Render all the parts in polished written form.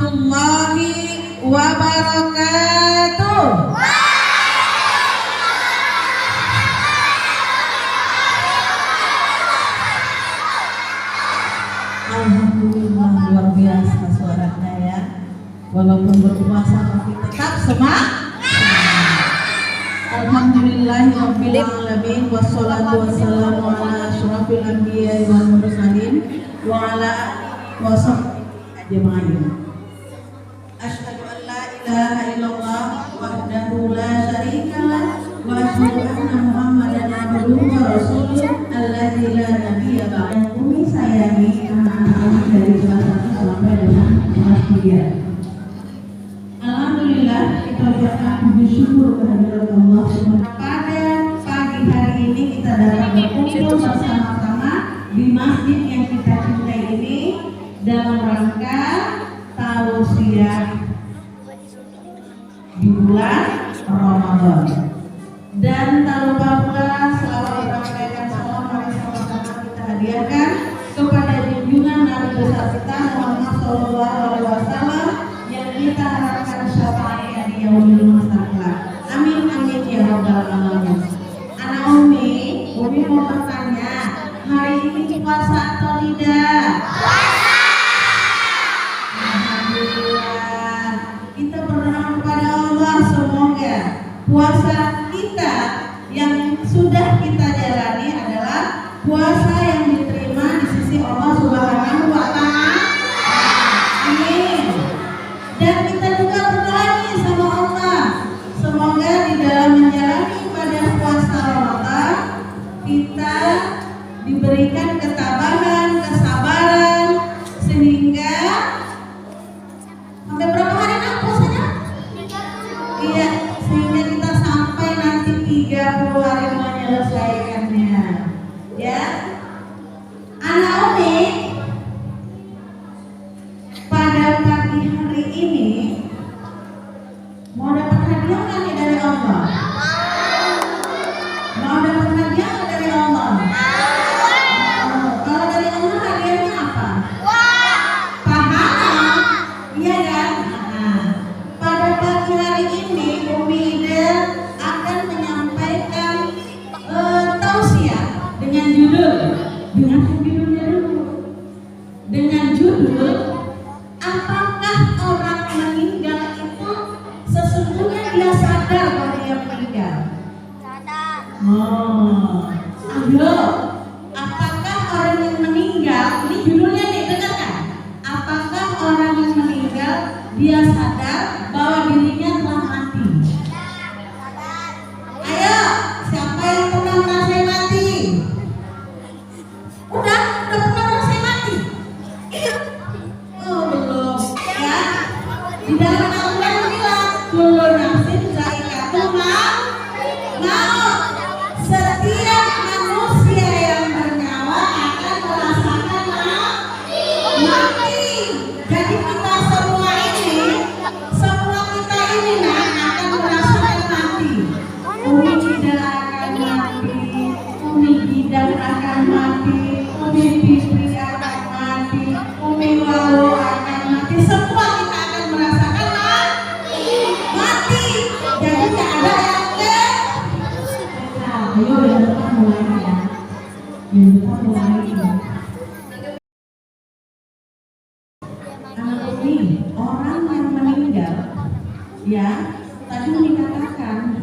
warahmatullahi wabarakatuh. Alhamdulillah, luar biasa suaranya ya. Walaupun berpuasa tapi tetap semangat. Alhamdulillahirabbil alamin wassalatu wassalamu ala asyrofil anbiya'i wal mursalin wa ala washabbihi ajma'in. Asyhadu an la ilaha illallah wahdahu la syarika lah wa asyhadu anna Muhammadan abduhu wa rasuluh alladzi la nabiyya ba'dahu. Kami sayangi anak-anak dari kelas 1 sampai dengan kelas 3. Alhamdulillah, kita ucapkan puji syukur kehadirat Allah SWT. Pada pagi hari ini kita dapat berkumpul bersama-sama di masjid yang kita cintai ini dalam rangka tausiah di bulan Ramadan. Dan tak lupa pula selalu menyampaikan salam dari sama-sama kita hadiahkan kepada junjungan Nabi besar kita Muhammad SAW yang kita harapkan syafaatnya di yaumil mustaqbal. Amin amin ya rabbal alamin. Anak Umi mau bertanya, hari ini puasa atau tidak? Puasa. Alhamdulillah. Kita berdoa kepada Allah semoga puasa kita yang sudah kita jalani adalah puasa yang diterima di sisi Allah Subhanahu wa Ta'ala. Amin. Dan kita juga berdoa nih sama Allah, semoga di dalam menjalani pada puasa Ramadan kita diberikan ketabahan, kesabaran, sehingga sampai berapa hari nak puasanya? Iya, sehingga kita sampai nanti 30 hari menyelesaikannya. Ya, anak Umi, pada pagi hari ini mau dapat hadiah nggak nih dari Allah? Mau dapat hadiah nggak dari Allah? Kalau dari Allah hadiahnya apa? Pahala, iya kan? Pada pagi hari ini Umi Ida akan menyampaikan tausiah dengan judul, dengan judul apakah orang meninggal itu sesungguhnya dia sadar bahwa dia meninggal? Sadar. Ayo, apakah orang yang meninggal, ini judulnya nih, dengarkan. Apakah orang yang meninggal dia sadar bahwa dirinya telah mati? Sadar. Ayo, siapa yang pernah merasakan mati? Udah pernah merasakan mati? Oh belum ya. Di dalam Al-Quran bilang kullu nafsin dha'iqatul maut. Setiap manusia yang bernyawa akan merasakan mati. Jadi kita semua kita ini akan merasakan mati. Umi tidak akan mati, Umi Gidan akan mati, Umi Fitri akan mati, Umi Wawo akan mati. Semua kita akan merasakan mati. Jadi tidak ada yang ayo yang depan mulai ya. Yang depan mulai ya. Anak Umi, orang yang meninggal ya, tadi dikatakan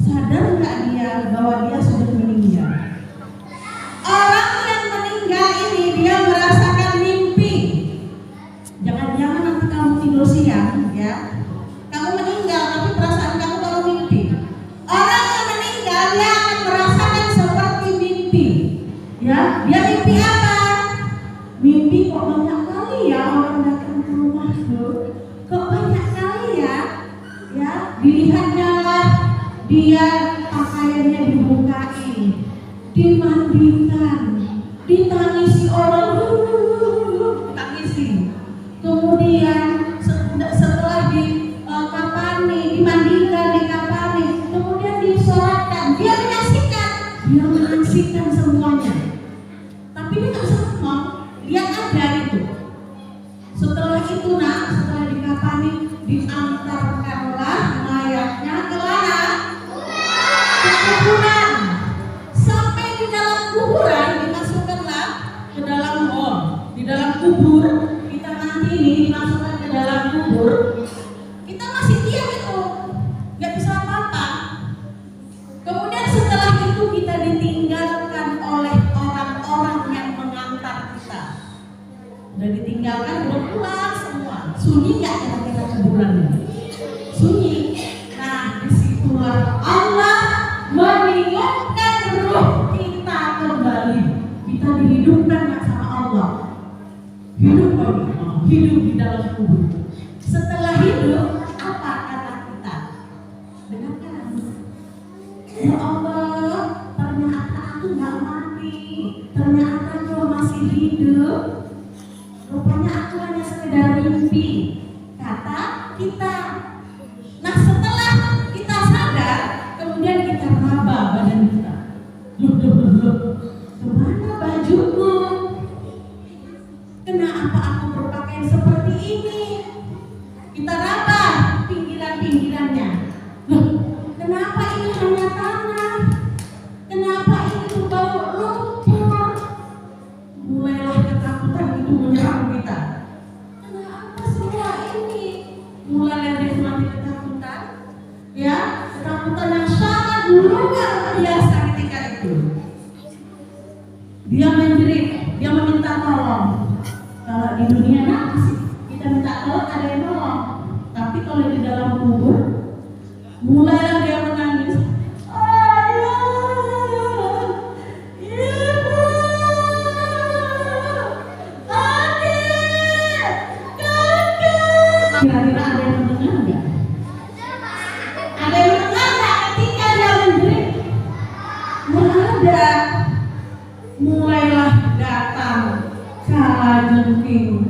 sadar nggak dia bahwa dia sudah meninggal? Orang yang meninggal ini dia merasakan mimpi. Jangan-jangan nanti kamu tidur siang ya, kamu meninggal tapi perasaan kamu mimpi. Orang yang meninggal dia akan merasakan seperti mimpi. Ya, dia mimpi apa? Mimpi kok banyak kali ya orang datang ke rumahku. Kok banyak kali ya? Ya, dilihatnya lah dia pakaiannya dibukain, dimandikan, ditangisi orang, tangisi. Kemudian setelah dikapani, dimandikan, dikapani, kemudian disolatkan, dia menyaksikan semuanya. Tapi dia nggak semua, dia ada itu. Setelah itu setelah kubur, kita masih diam itu, nggak bisa apa-apa. Kemudian setelah itu kita ditinggalkan oleh orang-orang yang mengantar kita. Udah ditinggalkan, belum pulang semua. Sunyi nggak kira-kira kuburannya? Sunyi. Nah, disitulah Allah meniupkan ruh kita kembali. Kita dihidupkan sama Allah. Hidup di dalam kubur. Setelah hidup, apa kata kita? Dengarkan. Ya Allah, ternyata aku nggak mati. Ternyata aku masih hidup. Rupanya aku hanya sekedar mimpi. Kata kita. Nah, setelah kita sadar, kemudian kita raba badan kita. Loh, kemana bajuku? Kenapa aku berpakaian seperti ini? Kita raba pinggiran-pinggirannya. Loh, kenapa ini hanya tanah? Kenapa ini berbau lumpur? Mulailah ketakutan itu menyerang kita. Kenapa semua ini? Mulailah dia semakin ketakutan. Ya, ketakutan yang sangat luar biasa ketika itu. Dia menjerit, dia meminta tolong. Kalau di dunia kita minta tolong ada yang tolong. Tapi kalau di dalam kubur, mulailah dia menangis. Kira-kira ada yang mendengar nggak? Ada yang mendengar nggak ketika dia menjerit? Nggak ada. Mulailah datang kalajengking,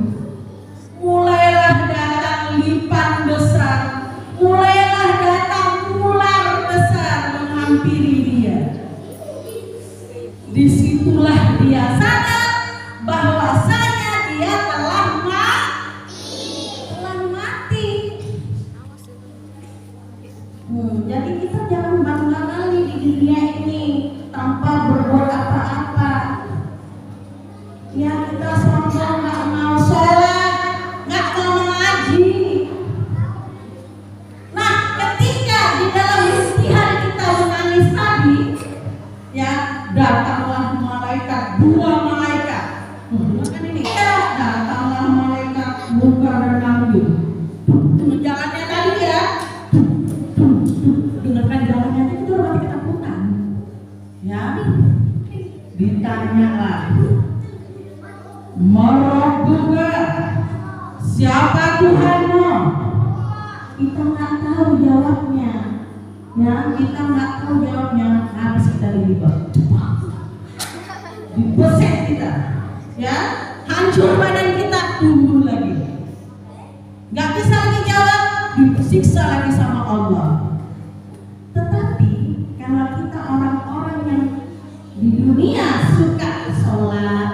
mulailah datang lipan besar, mulailah datang ular besar menghampiri dia. Disitulah dia sadar bahwasanya dia telah mati. Jadi kita jangan bangga kali di dunia ini tanpa berbuat apa-apa. Ya, kita sombong, nggak mau sholat, nggak mau mengaji. Nah, ketika di dalam istihad kita menangis tadi, ya datanglah malaikat, dua malaikat. Kan ini ya, datanglah malaikat Munkar dan Nakir. Jalannya tadi ya, dengarkan jalannya itu berarti ketakutan. Ya, ditanya lah. Marabbuka, siapa Tuhanmu? Kita nggak tahu jawabnya. Ya, kita nggak tahu jawabnya. Habis kita dilibat, dibeset kita. Ya, hancur badan kita, tumbuh lagi. Nggak bisa lagi jawab, disiksa lagi sama Allah. Tetapi kalau kita orang-orang yang di dunia suka sholat,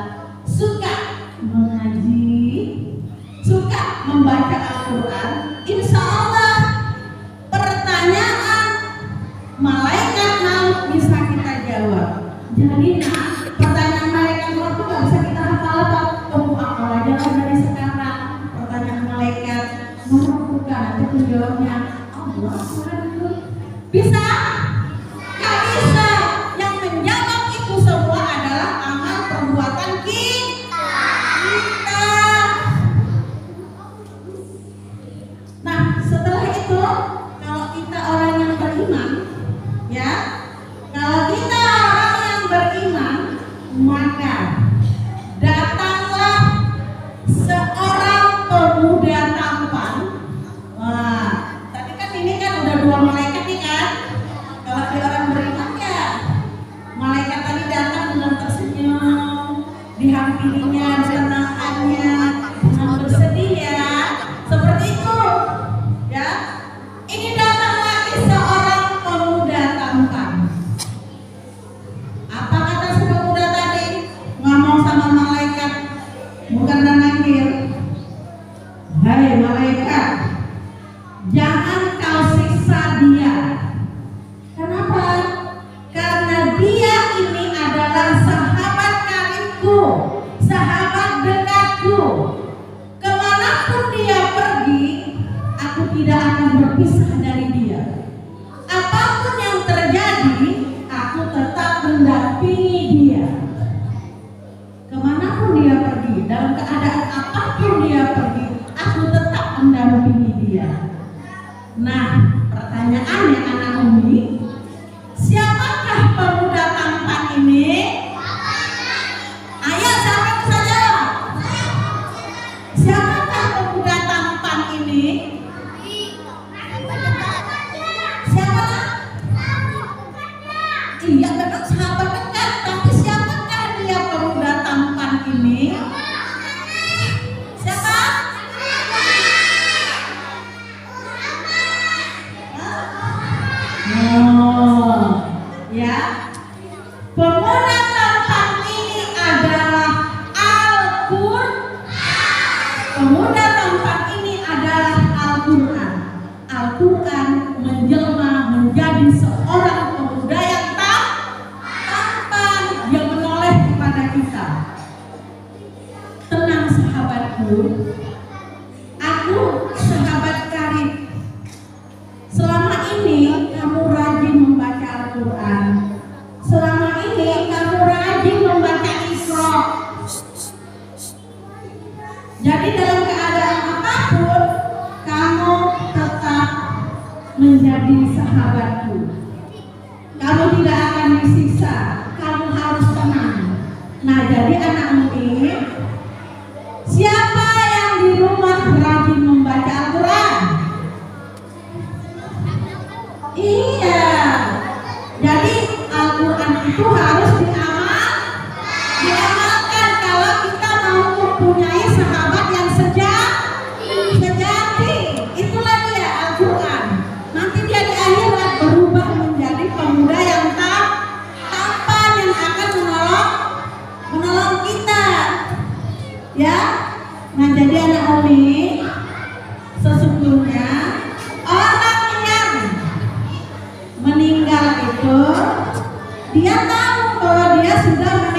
suka mengaji, suka membaca Al-Quran, insya Allah pertanyaan malaikat maut bisa kita jawab. Jadi pertanyaan malaikat maut itu nggak bisa kita hafal. Tunggu akal aja kan dari sekarang. Pertanyaan malaikat maut bukan, nanti menjawabnya Allah Subhanahu. Bisa? Nggak bisa. Yang menjawab itu semua adalah amal perbuatan kita. Nah, setelah itu kalau kita orang yang beriman, ya, kalau kita orang yang beriman, maka datanglah seorang pemuda tampan. Wah, tadi kan ini kan udah dua malaikat nih kan. Kalau di orang beriman ya, malaikat tadi datang dengan tersenyum, dihampirinya, disenangkannya, dengan bersedih ya, seperti itu. Ya, ini datang lagi seorang pemuda tampan. berpisah dari dia. Apapun yang terjadi, aku tetap mendampingi dia. Kemanapun dia pergi, dalam keadaan apapun dia pergi, aku tetap mendampingi dia. Nah, pertanyaannya anak Umi, siapakah pemuda tampan ini? Ayo, siapa bisa jawab? Siapakah pemuda tampan ini? Siapa? Iya, benar, sahabat dekat. Tapi siapakah dia pemuda tampan ini? Siapa? Oh, ya. Pemuda tampan ini adalah Al-Qur'an. Pemuda tampan ini adalah Al-Qur'an. Al-Qur'an menjelma menjadi seorang pemuda yang tampan, yang menoleh kepada kita. Tenang sahabatku, aku sahabat karib. Selama ini kamu rajin membaca Al-Qur'an. Selama ini kamu rajin membaca Iqra. Jadi dalam keadaan apapun, kamu tetap menjadi sahabatku. Kamu tidak akan disiksa. Kamu harus tenang. Nah, jadi anak Umi, siapa yang di rumah rajin membaca Al-Qur'an? Iya. Jadi Al-Qur'an itu harus diamalkan kalau kita mau mempunyai sahabat yang sejati. Itulah dia Al-Qur'an. Nanti dia di akhirat berubah menjadi pemuda yang tampan yang akan menolong kita. Ya. Nah, jadi anak Umi, sesungguhnya orang yang meninggal itu dia tahu bahwa dia sudah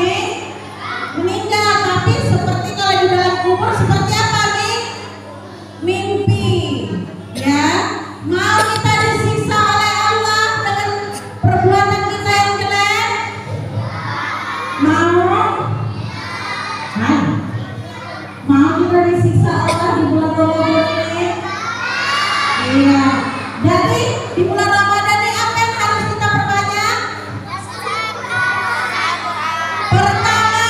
meninggal, tapi seperti kalau di dalam kubur seperti apa nih? Mimpi, ya. Mau kita disiksa oleh Allah dengan perbuatan kita yang jelek? Mau? Mau kita disiksa Allah di bulan Ramadan ini? Iya. Jadi di bulan Ramadan ini apa yang harus kita perbanyak? Pertama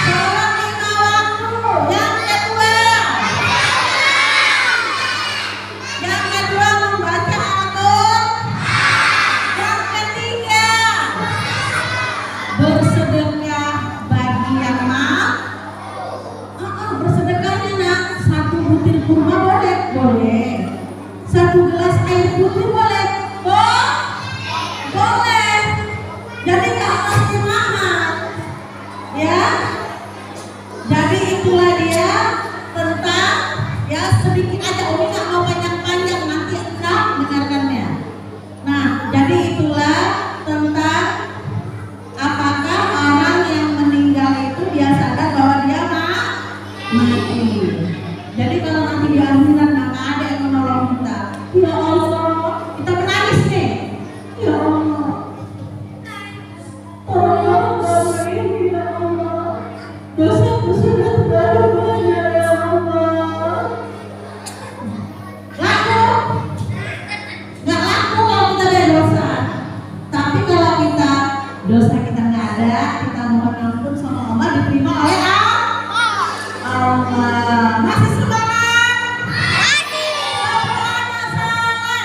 sholat 5 waktu. Yang kedua membaca Al-Qur'an. Yang ketiga bersedekah bagi yang bersedekahnya nak, 1 butir kurma boleh. 1 gelas air putih boleh. Boleh. Jadi nggak pasti mahal, ya. Jadi itulah dia tentang, ya, sedikit aja. Umi nggak mau panjang-panjang, nanti enggak dengarkannya. Nah, jadi itulah tentang apakah orang yang meninggal itu dia sadar bahwa dia mati. Jadi kalau nanti di akhirat nggak ada yang menolong kita, ya Allah, kita menangis nih. Ya Allah, tolong kami, ya Allah, dosa-dosa sudah terlalu banyak, ya Allah. Nggak laku kalau kita ada dosa. Tapi kalau dosa kita nggak ada, kita mohon ampun sama Allah, diterima oleh Allah. Masih semangat? Masih. Berdoanya salah.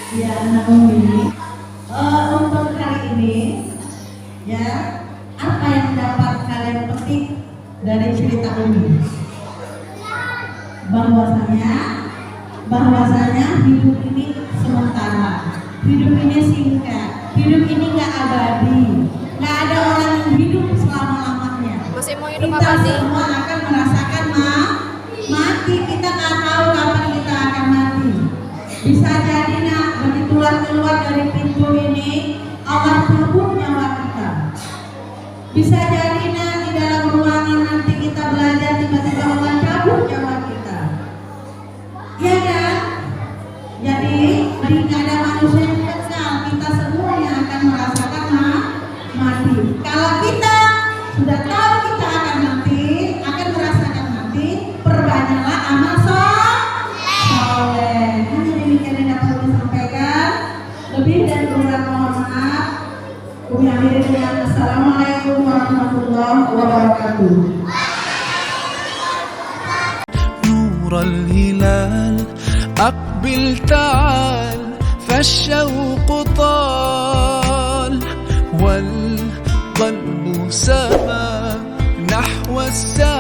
Ya, anak Umi, untuk kali ini, ya, apa yang dapat kalian petik dari cerita ini? Bahwasanya hidup ini sementara, hidup ini singkat, hidup ini nggak abadi, nggak ada orang yang hidup selama-lamanya. Kita semua akan merasakan mati. Kita nggak tahu kapan kita akan mati. Bisa jadi nak begitu keluar dari pintu ini Allah cabut nyawa kita. Bisa jadi nak di dalam ruangan nanti kita belajar tiba-tiba Allah cabut nyawa kita. Ya kan? Jadi nggak ada manusia yang kenal, kita semua yang akan merasakan mati. Kalau kita sudah tahu kita akan mati, akan merasakan mati, perbanyaklah amal soleh. Hanya demikian yang dapat kami sampaikan. Lebih dan kurang mohon maaf. Kami akhiri dengan assalamualaikum warahmatullahi wabarakatuh. نور الهلال أقبل تعال فالشوق طال والقلب سما نحو السماء